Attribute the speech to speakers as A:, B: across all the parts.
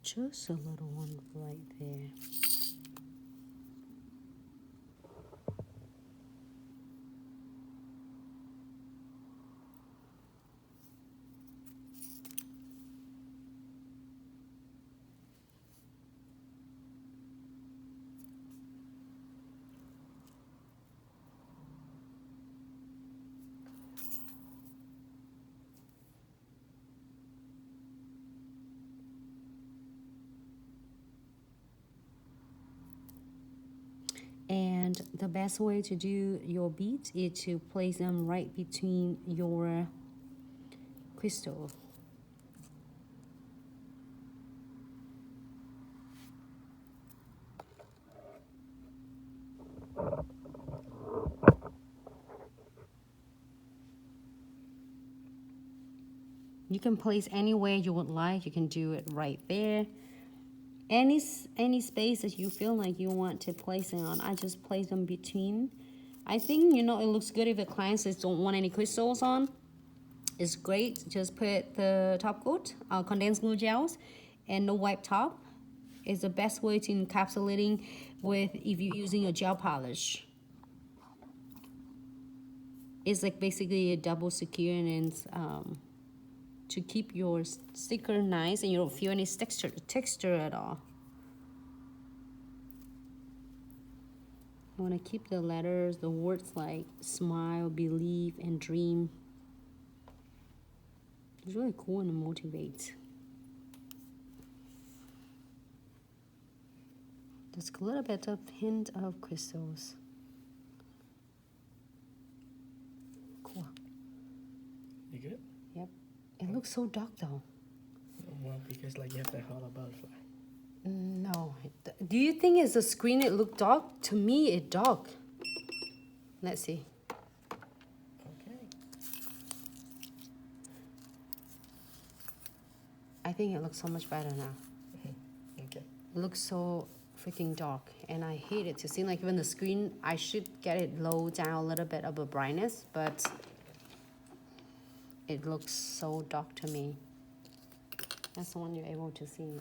A: just a little one right there. And the best way to do your beads is to place them right between your crystal. You can place anywhere you would like. You can do it right there. Any space that you feel like you want to place it on, I just place them between. I think, you know, it looks good if the clients just don't want any crystals on. It's great. Just put the top coat, condensed glue gels, and no wipe top. It's the best way to encapsulating with if you're using a gel polish. It's like basically a double secure, and it's, to keep your sticker nice and you don't feel any texture at all. I want to keep the letters, the words like smile, believe, and dream. It's really cool and motivates. Just a little bit of hint of crystals. Cool.
B: You good?
A: Yep. It looks so dark though.
B: Well, because like you have that hollow butterfly.
A: No. Do you think it's the screen it looked dark? To me, it dark. Let's see.
B: Okay.
A: I think it looks so much better now.
B: Okay.
A: It looks so freaking dark, and I hate it to see like even the screen. I should get it low down a little bit of a brightness, but it looks so dark to me. That's the one you're able to see.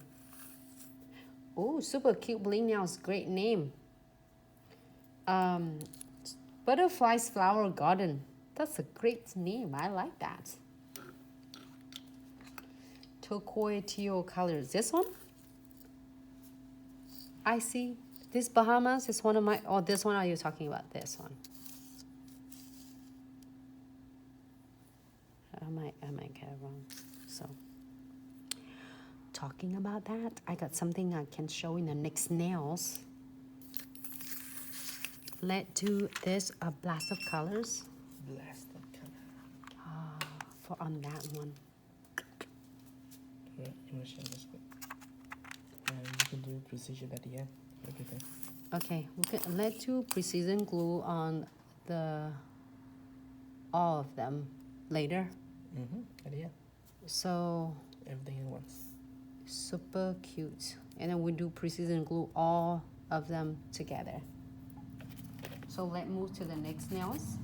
A: Oh, super cute Bling nails, great name. Butterflies Flower Garden. That's a great name. I like that. Turquoise teal colors. This one? I see. This Bahamas is one of my. Oh, this one. Are you talking about this one? I might get it wrong. So, talking about that, I got something I can show in the next nails. Let's do this a blast of colors.
B: Blast of color.
A: For on that one.
B: Right, you want to show this bit? And you can do precision at the end. Everything.
A: Okay, let's do precision glue on all of them later.
B: At the end.
A: So
B: Everything at once.
A: super cute. And then we do precision glue all of them together. So let's move to the next nails.